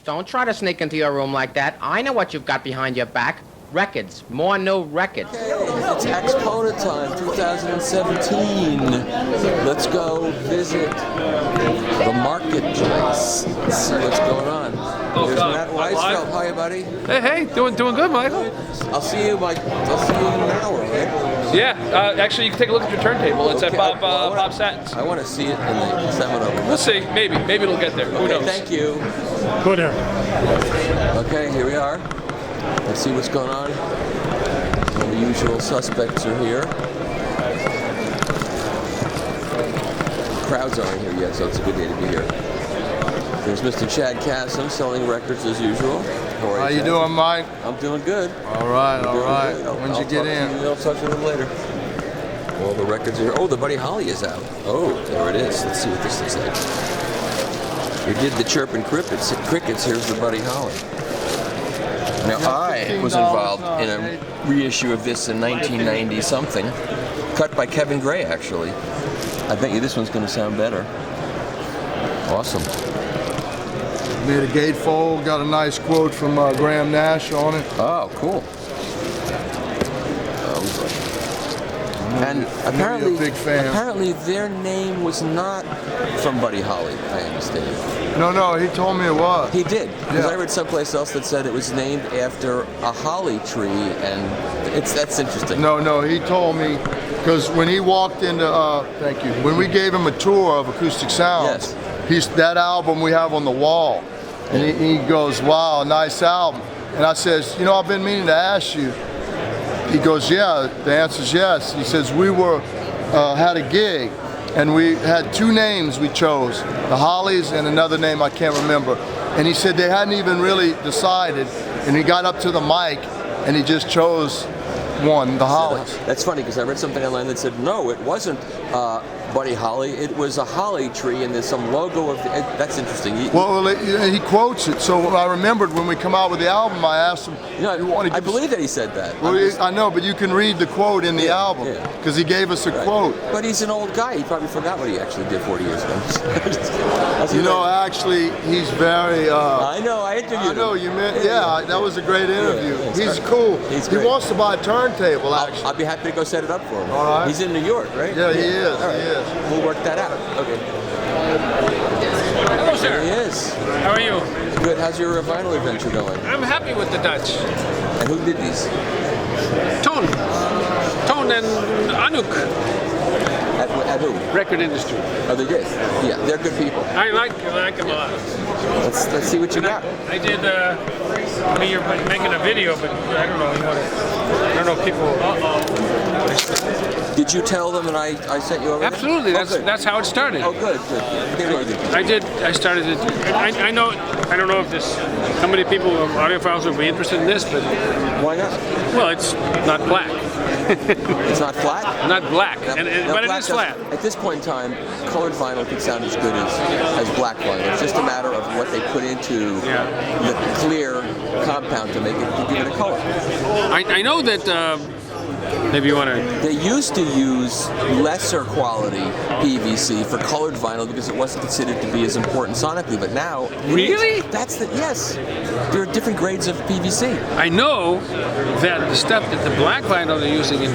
Don't try to sneak into your room like that. I know what you've got behind your back. Records. More new records. It's AXPONA time, 2017. Let's go visit the marketplace. Let's see what's going on. There's Matt Weisfeld. Hi, buddy. Hey, doing good, Michael. I'll see you in an hour, right? Yeah, actually, you can take a look at your turntable. It's at Bob Satins. I want to see it in the seminar. We'll see. Maybe it'll get there. Who knows? Thank you. Go there. Okay, here we are. Let's see what's going on. All the usual suspects are here. Crowds aren't here yet, so it's a good day to be here. There's Mr. Chad Cassim selling records as usual. How you doing, Mike? I'm doing good. All right. When'd you get in? I'll talk to them later. All the records are here. Oh, the Buddy Holly is out. Oh, there it is. Let's see what this looks like. We did the Chirpin' Crickets. Here's the Buddy Holly. Now, I was involved in a reissue of this in 1990-something, cut by Kevin Gray, actually. I bet you this one's going to sound better. Awesome. Made a gatefold, got a nice quote from Graham Nash on it. Oh, cool. And apparently, big fan. Apparently their name was not from Buddy Holly, I understand. No, he told me it was. He did, because Yeah. I read someplace else that said it was named after a holly tree, and that's interesting. No, he told me, because when he walked into, thank you, when we gave him a tour of Acoustic Sounds, that album we have on the wall, and he goes, wow, nice album. And I says, I've been meaning to ask you. He goes, yeah, the answer's yes. He says, we had a gig, and we had two names we chose, the Hollies and another name I can't remember. And he said they hadn't even really decided, and he got up to the mic, and he just chose one, the Hollies. That's funny, because I read something online that said, no, it wasn't Buddy Holly, it was a holly tree, and there's some logo of that's interesting. He quotes it, so I remembered when we come out with the album, I asked him, I believe that he said that. Well, I know, but you can read the quote in the album, because he gave us a quote. But he's an old guy, he probably forgot what he actually did 40 years ago. Actually, he's very... I know, I interviewed him. I know, you meant, that was a great interview. He's cool. He wants to buy a turntable, actually. I'll be happy to go set it up for him. All right. He's in New York, right? Yeah, he is. All right. He is. We'll work that out. Okay. Hello, sir. There he is. How are you? Good. How's your vinyl adventure going? I'm happy with the Dutch. And who did these? Tone and Anouk. At who? Record industry. Oh, they did. Yeah, they're good people. I like them a lot. Let's see what you got. I did. You're making a video, but I don't know. I don't know people. Did you tell them that I sent you over? Absolutely. That's how it started. Oh, good. I started it. I don't know if how many people, audiophiles, will be interested in this, but why not? Well, it's not black. It's not flat? Not black, but it is flat. At this point in time, colored vinyl can sound as good as black vinyl. It's just a matter of what they put into the clear compound to give it a color. I know that. Maybe you want to... They used to use lesser quality PVC for colored vinyl because it wasn't considered to be as important sonically, but now... Really? Yes. There are different grades of PVC. I know that the stuff that the black vinyl they're using in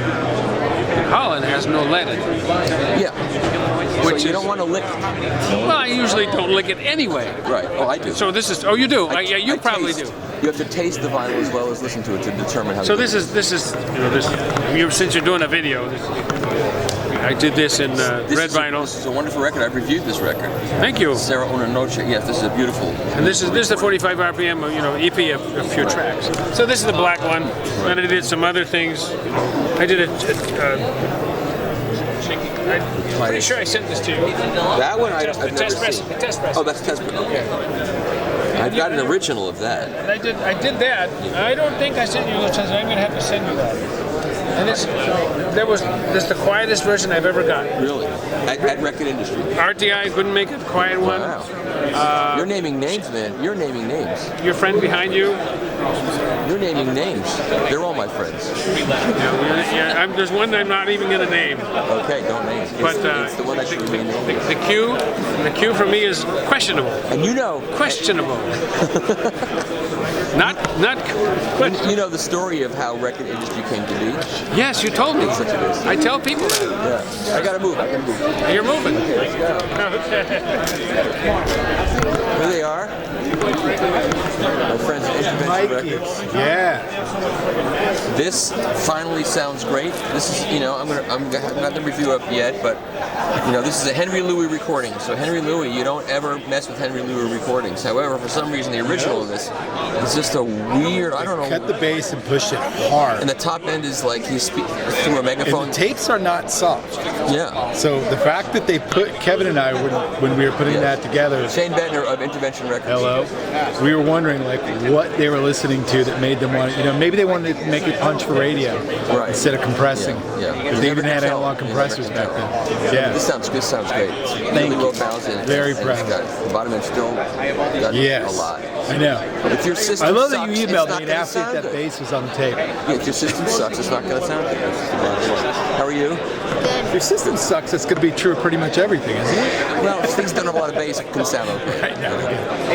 Holland has no lead in it. Yeah. Which you don't want to lick. Well, I usually don't lick it anyway. Right. Oh, I do. So this is... Oh, you do? You probably do. You have to taste the vinyl as well as listen to it to determine how. So this is since you're doing a video. I did this in red vinyl. This is a wonderful record. I've reviewed this record. Thank you. Sarah Una Noche. Yes, this is a beautiful. And this is the 45 RPM, EP of a few tracks. So this is the black one, and I did some other things. I did I'm pretty sure I sent this to you. That one The test press. Oh, that's test press. Okay. I've got an original of that. And I did that. I don't think I sent you the test. I'm going to have to send you that. And this is the quietest version I've ever got. Really? At Record Industry. RTI couldn't make a quiet one. Wow. You're naming names, man. You're naming names. Your friend behind you. You're naming names. They're all my friends. There's one I'm not even going to name. Okay, don't name. It's the one that should remain named. The cue for me is questionable. And you know, questionable. Not you know the story of how Record Industry came to be? Yes, you told me. It's such a good story. I tell people that. Yeah. I gotta move. You're moving. Okay, let's go. Okay. Here they are. My friends at Intervention Records. Yeah. This finally sounds great. This is, you know, I'm not the review up yet, but you know, this is a Henry Louis recording. So Henry Louis, you don't ever mess with Henry Louis recordings. However, for some reason, the original of this is just a weird. I don't know. Cut the bass and push it hard. And the top end is like he's speaking through a megaphone. And the tapes are not soft. Yeah. So the fact that they put Kevin and I when we were putting that together. Shane Bettner of Intervention Records. Hello. We were wondering like what they were listening to that made them want. You know, maybe they wanted to make it punch for radio instead of compressing. Yeah. They even had analog compressors back then. Yeah. This sounds great. It's Thank really well balanced. Very proud. The bottom end still got a lot. I know. If your system I love sucks, that you emailed me and it's not asked if gonna that sound bass was on the tape. Yeah, if your system sucks, it's not going to sound good. How are you? If your system sucks, it's going to be true of pretty much everything, isn't it? Well, if things don't have a lot of bass, it can sound okay. Right now.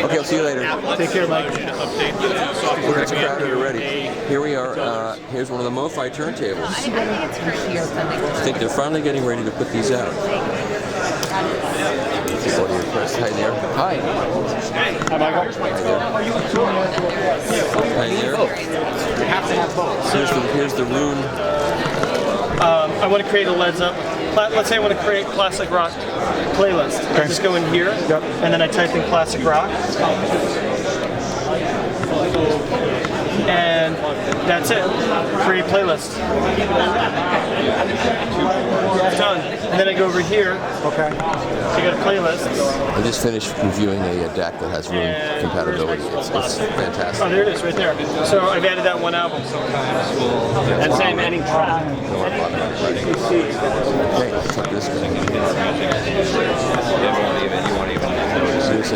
Okay, I'll see you later. Take care, Mike. It's crowded already. Here we are. Here's one of the MoFi turntables. I think they're finally getting ready to put these out. Audio press. Hi there. Hi. Hi, Michael. Hi there. You have to have both. Here's the Rune. I want to create a Led Zeppelin. Let's say I want to create classic rock playlist. I just go in here, and then I type in classic rock. And that's it. Create playlist. Done. And then I go over here. Okay. So you got a playlist. I just finished reviewing a DAC that has Rune compatibility. It's fantastic. Oh, there it is, right there. So I've added that one album. And same any track. Okay, let's talk this guy. Here's a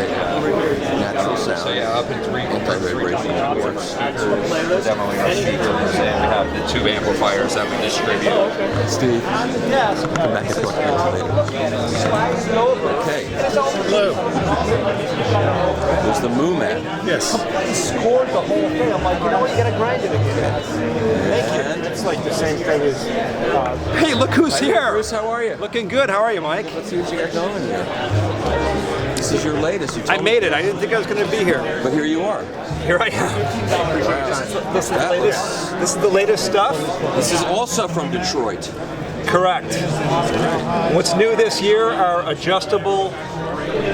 natural sound, anti-vibration works. Demoing our speakers, and we have the 2 amplifiers that we distribute. Steve, come back and talk to us later. Okay. Hello. There's the Moo Man. Yes. He scored the whole thing. I'm like, you know what? You gotta grind it again. Thank you. It's like the same thing as. Hey, look who's here! Bruce, how are you? Looking good. How are you, Mike? Let's see what you got going here. This is your latest. You I told made me. it. I didn't think I was going to be here. But here you are. Here I am. This is the latest stuff. This is also from Detroit. Correct. What's new this year are adjustable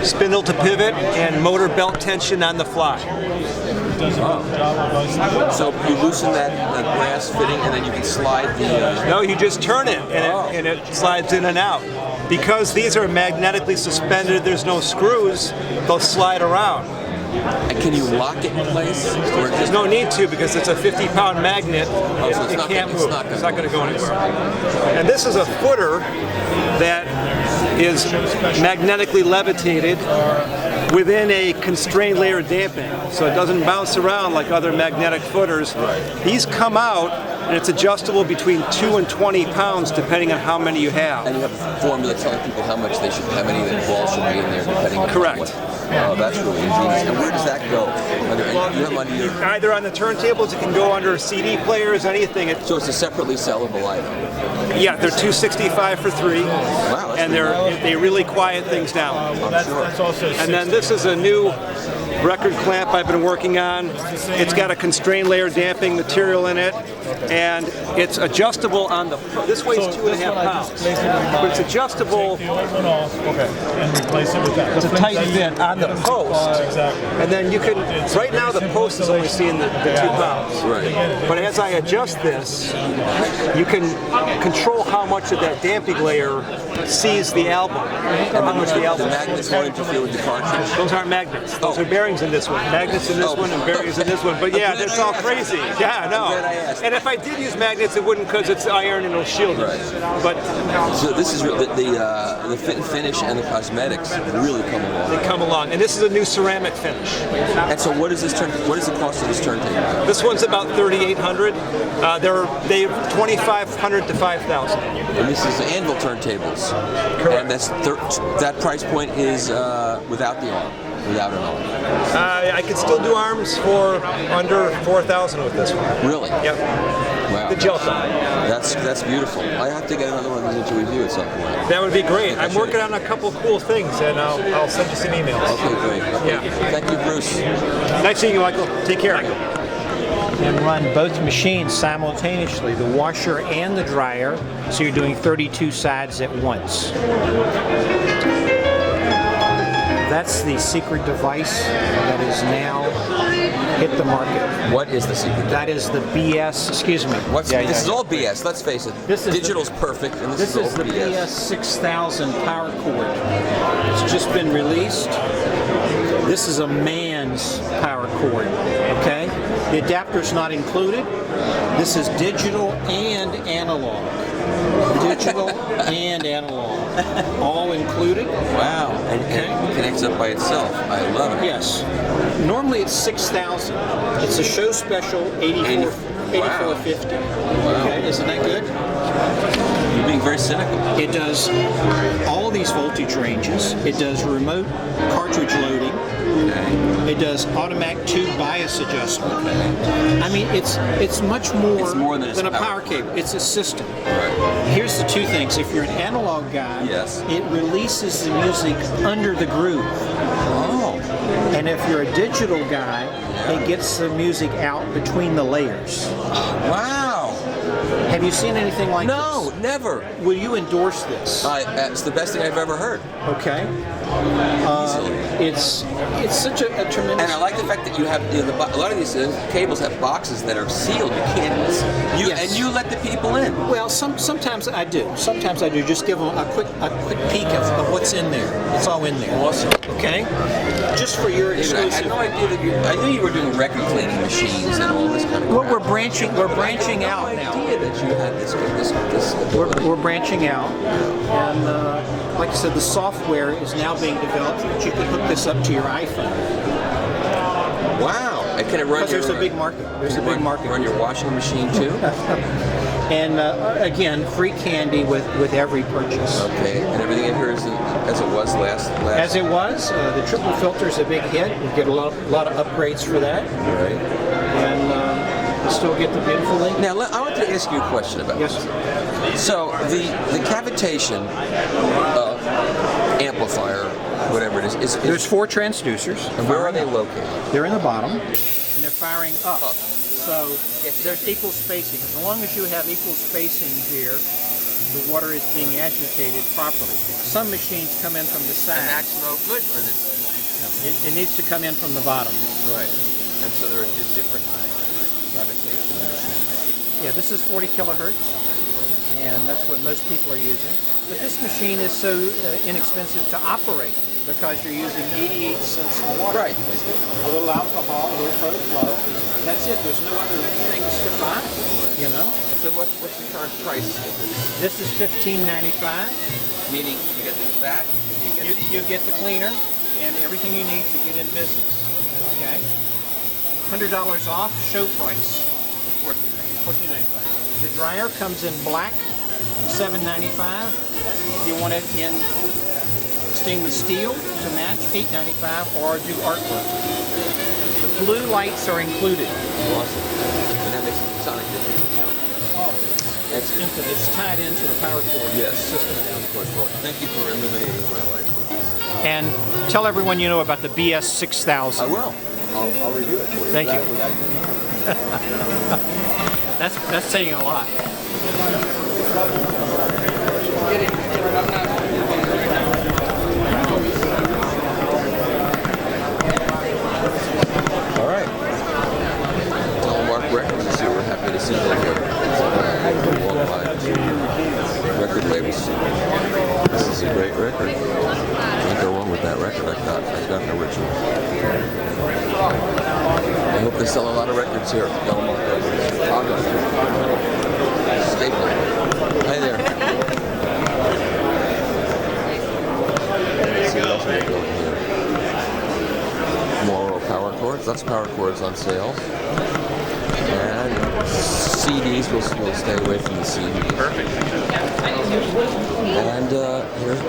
spindle to pivot and motor belt tension on the fly. So you loosen that brass fitting, and then you can slide the. No, you just turn it and it slides in and out. Because these are magnetically suspended, there's no screws, they'll slide around. And can you lock it in place? Or There's no need to because it's a 50-pound magnet. so it's It not can't gonna- move. it's not going gonna to go go anywhere. And this is a footer that is magnetically levitated within a constrained layer of damping, so it doesn't bounce around like other magnetic footers. These come out, and it's adjustable between 2 and 20 pounds depending on how many you have. And you have a formula telling people how many balls should be in there, depending on Correct. what. Oh, that's really ingenious. And where does that go? You have under your. Either on the turntables, it can go under CD players, anything. So it's a separately sellable item. Yeah, they're $265 for 3, Wow, that's and they really quiet things down. I'm sure. And then this is a new record clamp I've been working on. It's got a constrained layer damping material in it, and it's adjustable on the. This weighs 2.5 pounds, but it's adjustable. And replace it with that. It's a tight fit on the post, and then you can. Right now, the post is only seeing the 2 pounds. Right. But as I adjust this, you can control how much of that damping layer sees the album and how much the album. The magnets won't interfere with the cartridge. Those aren't magnets. Those are bearings in this one. Magnets in this one and bearings in this one. But yeah, that's all crazy. Yeah, no. glad I asked. And if I did use magnets, it wouldn't because it's iron and it'll shield it. But So this is the fit and finish and the cosmetics really come along. they come along, and this is a new ceramic finish. And so what is this what is the cost of this turntable? This one's about $3,800. They're $2,500 to $5,000. And this is anvil turntables. Correct. And that price point is without the arm, without an arm. I could still do arms for under $4,000 with this one. Really? Yep. Wow. The gel top. That's beautiful. I have to get another one of these to review at some point. That would be great. I'm working on a couple cool things, and I'll send you some emails. Okay, great. Okay. Yeah. Thank you, Bruce. Nice seeing you, Michael. Take care. And run both machines simultaneously, the washer and the dryer, so you're doing 32 sides at once. That's the secret device that is now hit the market. What is the secret? That is the BS, excuse me. This is all BS, let's face it. Digital's perfect, and this is the all BS. BS 6000 power cord. It's just been released. This is a man's power cord, okay? The adapter's not included. This is digital and analog. Digital and analog. All included. Wow, and it connects up by itself. I love it. Yes. Normally it's 6,000. It's a show special 8450. Wow. Okay, isn't that good? You're being very cynical. It does all these voltage ranges. It does remote cartridge loading. Okay. It does automatic tube bias adjustment. I mean, it's much more than a power cable. It's a system. Right. Here's the two things. If you're an analog guy, yes, it releases the music under the groove. Oh. And if you're a digital guy, it gets the music out between the layers. Wow. Have you seen anything like this? No, never. Will you endorse this? It's the best thing I've ever heard. Okay. It's such a tremendous. And I like the fact that you have a lot of these cables have boxes that are sealed. You can't. And you let the people in. Well, sometimes I do. Sometimes I do. Just give them a quick peek of what's in there. It's all in there. Awesome. Okay. Just for your exclusive. I had no idea that I knew you were doing record cleaning machines and all this kind of. Well, we're branching out now. Idea that you had this. We're branching out, and like I said, the software is now being developed that you can hook this up to your iPhone. Wow! And can it run? Because there's a big market. There's a big market. Run your washing machine too. And again, free candy with every purchase. Okay, and everything in here is as it was last. As it was, the triple filter is a big hit. We get a lot of upgrades for that. Right. And still get the beautiful link. Now, I want to ask you a question about this. So the cavitation amplifier, whatever it is there's 4 transducers. And where are they located? They're in the bottom, and they're firing up. So there's equal spacing. As long as you have equal spacing here, the water is being agitated properly. Some machines come in from the side. And that's no good for this. No, it needs to come in from the bottom. Right. And so there are different cavitation machines. Yeah, this is 40 kilohertz, and that's what most people are using. But this machine is so inexpensive to operate because you're using 88 cents of water. Right. A little alcohol, a little photo flow. That's it. There's no other things to buy. You know. So what's the current price? This is $15.95. Meaning you get the vat, you get the cleaner and everything you need to get in business. Okay. $100 off, show price. $14.95. The dryer comes in black, $7.95. If you want it in stainless steel to match, $8.95, or do artwork. The blue lights are included. Awesome. And that makes a sonic difference. Oh, it's tied into the power cord system. Of course. Well, thank you for illuminating my life. And tell everyone you know about the BS 6000. I will. I'll review it for you. Thank you. That's saying a lot. All right. Telemark Records. We're happy to see you here. Worldwide record record labels. This is a great record. Can't go wrong with that record. I got an original. I hope they sell a lot of records here at Belmont Records. Chicago. Staple. Hi there. Let's see what else we got going here. More power chords. Lots of power chords on sale. And CDs, we'll stay away from the CDs. Perfect. And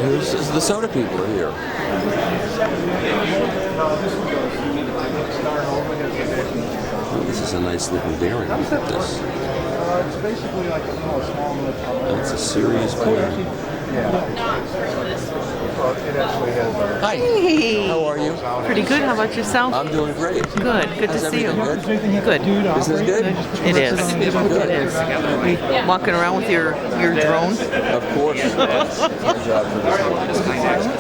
here's the soda people are here. Oh, this is a nice looking bearing. Look at this. It's basically like a small little. That's a serious bearing. It actually has. Hi. Hey. How are you? Pretty good. How about yourself? I'm doing great. Good. Good How's to see you. everything Good. Business good? It is. It is. Walking around with your drone? Of course. My job for this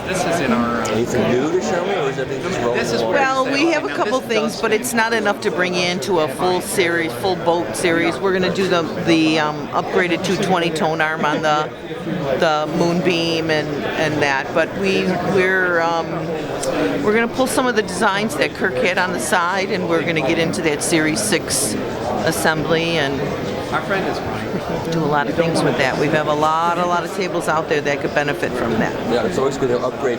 This is in our. Anything new to show me, or is everything just rolling along? Well, we have a couple things, but it's not enough to bring you into a full series, full boat series. We're going to do the upgraded 220 tone arm on the Moonbeam and that, but we're going to pull some of the designs that Kirk had on the side, and we're going to get into that Series 6 assembly and Our friend is Ryan. do a lot of things with that. We have a lot of tables out there that could benefit from that. Yeah, it's always good to upgrade,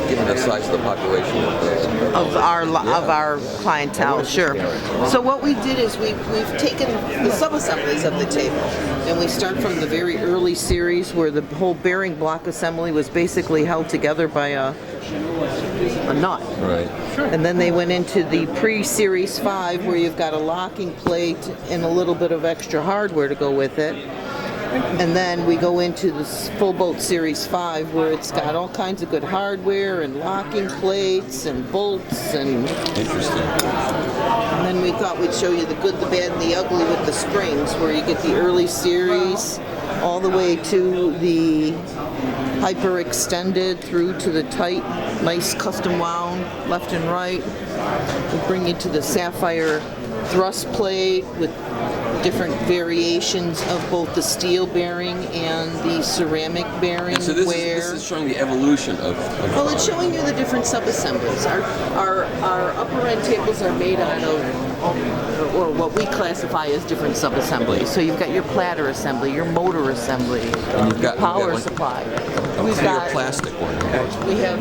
given the size of the population Of our clientele, sure. So what we did is we've taken the sub-assemblies of the table, and we start from the very early series where the whole bearing block assembly was basically held together by a nut. Right. And then they went into the pre-Series 5 where you've got a locking plate and a little bit of extra hardware to go with it. And then we go into the full boat Series 5 where it's got all kinds of good hardware and locking plates and bolts and... Interesting. And then we thought we'd show you the good, the bad, and the ugly with the springs where you get the early series all the way to the hyper extended through to the tight, nice custom wound left and right. We bring you to the sapphire thrust plate with different variations of both the steel bearing and the ceramic bearing. And so this is showing the evolution of well, it's showing you the different sub-assemblies. Our upper end tables are made out of, or what we classify as different sub-assemblies. So you've got your platter assembly, your motor assembly, and you've got, power like supply. A clear plastic one. We have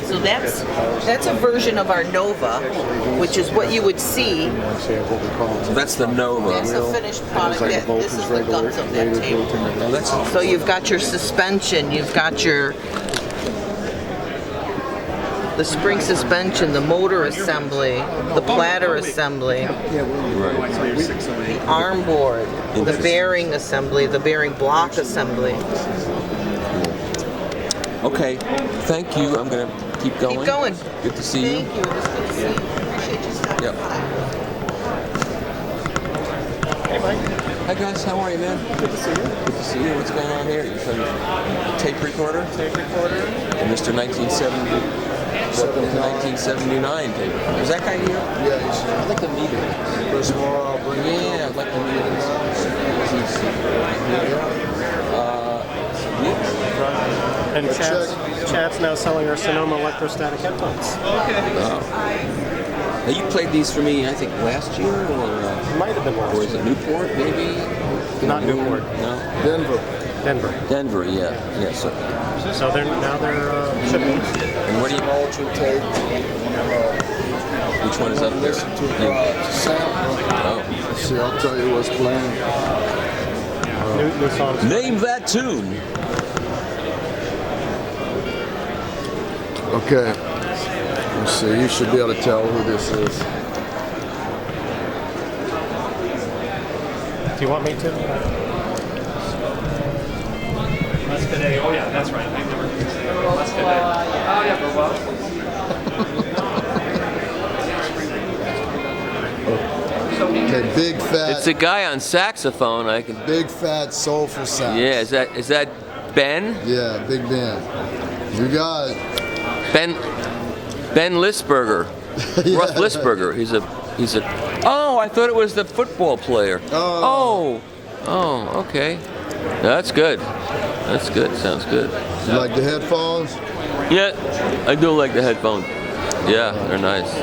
so that's a version of our Nova, which is what you would see. So that's the Nova. That's the finished product. This is the guts of that table. Oh, so you've got your suspension, you've got the spring suspension, the motor assembly, the platter assembly, the arm board, the bearing assembly, the bearing block assembly. Okay, thank you. I'm going to keep going. Keep going. Good to see you. Thank you. It was good to see you. Appreciate you stopping by. Hey, Mike. Hi, guys. How are you, man? Good to see you. Good to see you. What's going on here? You're from tape recorder? Tape recorder. And Mr. 1979 tape recorder. Is that guy here? Yeah, he's here. I'd like to meet him. Chris Moore, I'll bring him. Yeah, I'd like to meet him. And Chat's now selling our Sonoma electrostatic headphones. Wow. Now you played these for me, I think, last year, or Might have been last or is it Newport, maybe? Not Newport. No. Denver. Yeah. So they're shipping. and what do you? Ultra tape. Which one is up there? Listen to sample. Oh. See, I'll tell you what's playing. New songs. Name that tune. Okay. Let's see. You should be able to tell who this is. Do you want me to? That's today. Oh yeah, that's right. That's today. Oh yeah, Okay, big fat. It's a guy on saxophone. I can. Big fat soulful sound. Yeah, is that Ben? Yeah, Big Ben. You got it. Ben Lisberger. Yeah. Russ Lisberger. He's a. Oh, I thought it was the football player. Oh. Oh, okay. That's good. That's good. Sounds good. You like the headphones? Yeah, I do like the headphones. Yeah, they're nice.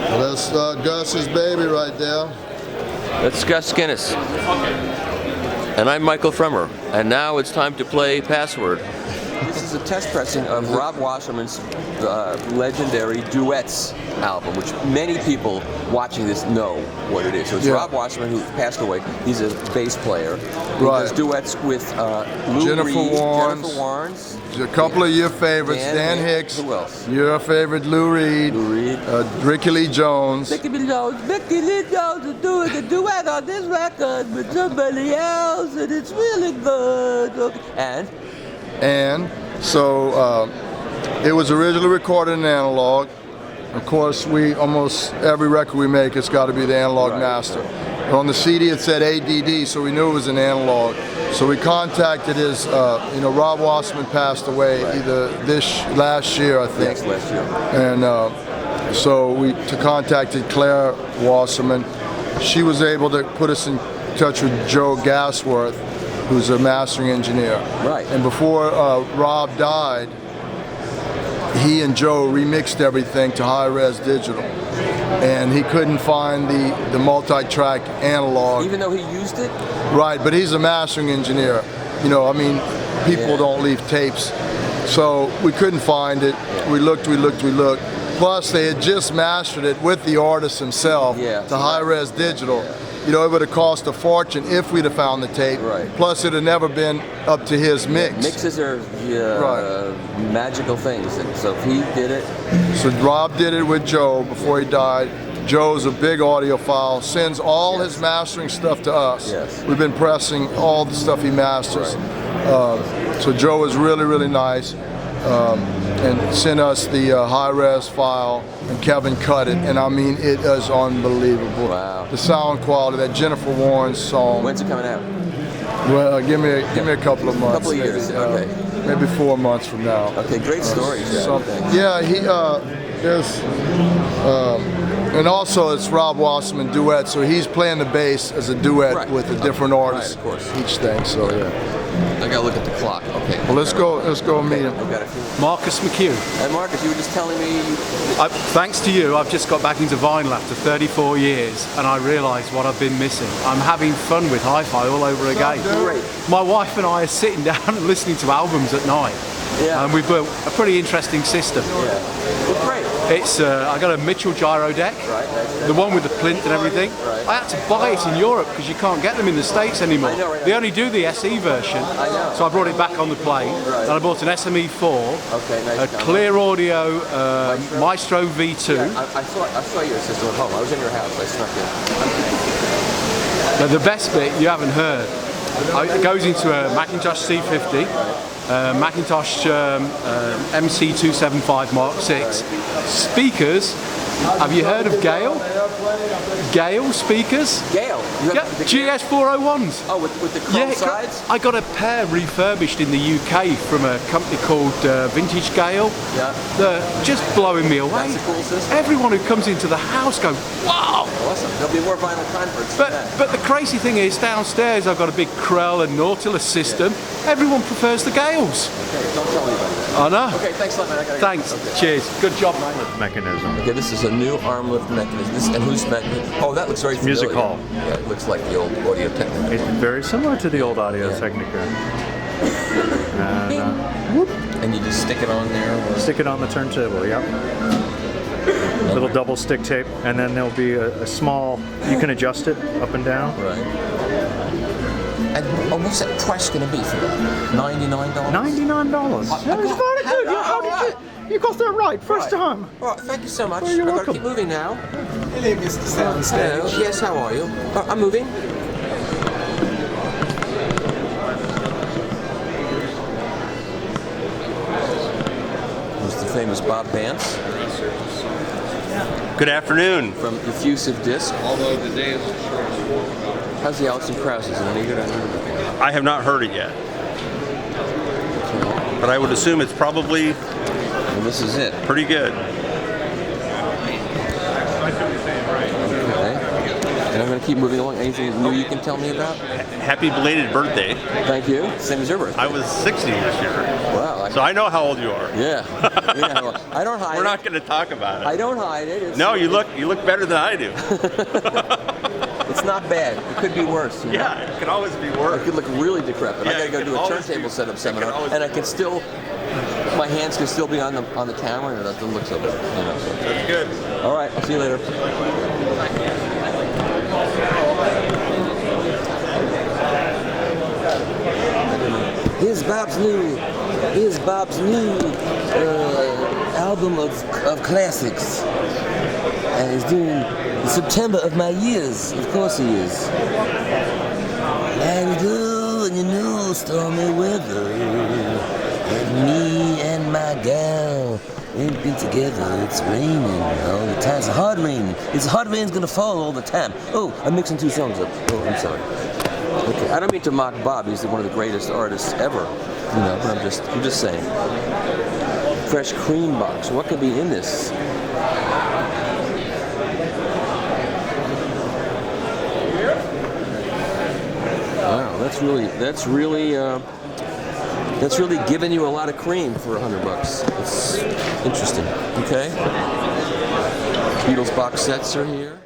Well, that's Gus's baby right there. That's Gus Guinness. And I'm Michael Fremer. And now it's time to play Password. This is a test pressing of Rob Wasserman's legendary Duets album, which many people watching this know what it is. So it's Rob Wasserman, who passed away. He's a bass player. He does duets with Lou Jennifer Reed, Warnes. Jennifer Warnes. A couple of your favorites, Dan Hicks. Who else? Your favorite, Lou Reed. Lou Reed. Ricky Lee Jones. Ricky Lee Jones is doing a duet on this record with somebody else, and it's really good. Okay. And so it was originally recorded in analog. Of course, almost every record we make, it's got to be the analog master. And on the CD, it said ADD, so we knew it was an analog. So we contacted his, Rob Wasserman passed away either last year, I think. Yes, last year. And so we contacted Claire Wasserman. She was able to put us in touch with Joe Gasworth, who's a mastering engineer. Right. And before Rob died, he and Joe remixed everything to high-res digital. And he couldn't find the multi-track analog. Even though he used it? Right, but he's a mastering engineer. People don't leave tapes. So we couldn't find it. We looked. Plus, they had just mastered it with the artist himself to high-res digital. It would have cost a fortune if we'd have found the tape. Right. Plus, it'd have never been up to his mix. Mixes are magical things. So if he did it. So Rob did it with Joe before he died. Joe's a big audiophile, sends all his mastering stuff to us. Yes. We've been pressing all the stuff he masters. Right. So Joe was really, really nice. And sent us the high-res file, and Kevin cut it, and I mean, it is unbelievable. Wow. The sound quality, that Jennifer Warnes song. When's it coming out? Well, give me a couple of months. A couple of years, okay. Maybe 4 months from now. Okay, great stories. And also it's Rob Wasserman duet, so he's playing the bass as a duet with a different artist each thing. So I gotta look at the clock. Okay. Well, let's go meet him. Marcus McHugh. And Marcus, you were just telling me. Thanks to you, I've just got back into vinyl after 34 years, and I realise what I've been missing. I'm having fun with hi-fi all over again. Great. My wife and I are sitting down and listening to albums at night. Yeah. And we've built a pretty interesting system. Yeah. Well, great. It's I got a Mitchell gyro deck, the one with the plinth and everything. Right. I had to buy it in Europe because you can't get them in the States anymore. I know, right? They only do the SE version. I know. So I brought it back on the plane, and I bought an SME4, nice. a Clear Audio Maestro V2. Yeah, I saw your system at home. I was in your house. I snuck in. But the best bit you haven't heard. It goes into a Macintosh C50, Macintosh MC275 Mark VI. Speakers, have you heard of Gale? Gale speakers? Gale? GS401s. Oh, with the chrome sides? I got a pair refurbished in the UK from a company called Vintage Gale. Yeah. They're just blowing me away. That's a cool system. Everyone who comes into the house goes, wow! Awesome. There'll be more vinyl converts. But the crazy thing is, downstairs I've got a big Krell and Nautilus system. Everyone prefers the Gales. Okay, don't tell anybody. I know. Okay, thanks a lot, man. I gotta Thanks. Go. Okay. Cheers. Good job, man. Mechanism. Okay, this is a new arm lift mechanism. And who's mechanism? Oh, that looks very familiar. Music Hall. Yeah, it looks like the old Audio Technica. It's very similar to the old Audio Technica. And you just stick it on there? Stick it on the turntable, yep. Little double stick tape, and then there'll be a small, you can adjust it up and down. Right. And what's that price going to be for that? $99? $99. That was very good. How did you got that right first time? All right, thank you so much. Well, you're I've got to welcome. keep moving now. Hello, Mr. Soundstage. Hello. Yes, how are you? I'm moving. Mr. Famous Bob Vance. Good afternoon. From Effusive Disc. Although the day is short. How's the Alex and Krauss? Is it any good? I have not heard it yet. But I would assume it's probably and this is it. Pretty good. Okay. keep moving along. Anything new you can tell me about? Happy belated birthday. Thank you. Same as your birthday. I was 60 this year. Wow. So I know how old you are. Yeah. I don't hide We're it. not going to talk about it. I don't hide it. No, you look better than I do. It's not bad. It could be worse. You know? Yeah, it could always be worse. I could look really decrepit. Yeah, I got to go do a turntable setup seminar, and I can still, my hands can still be on the camera, and it doesn't look so good. You know, so. That's good. All right, I'll see you later. Here's Bob's new album of classics, and he's doing the September of my years. Of course he is. And you know, stormy weather, and me and my gal ain't been together. It's raining all the time. It's hard rain. It's hard rain's gonna fall all the time. Oh, I'm mixing two songs up. Oh, I'm sorry. Okay, I don't mean to mock Bob. He's one of the greatest artists ever. You know, but I'm just saying. Fresh cream box. What could be in this? Wow, that's really giving you a lot of cream for $100. It's interesting. Okay. Beatles box sets are here.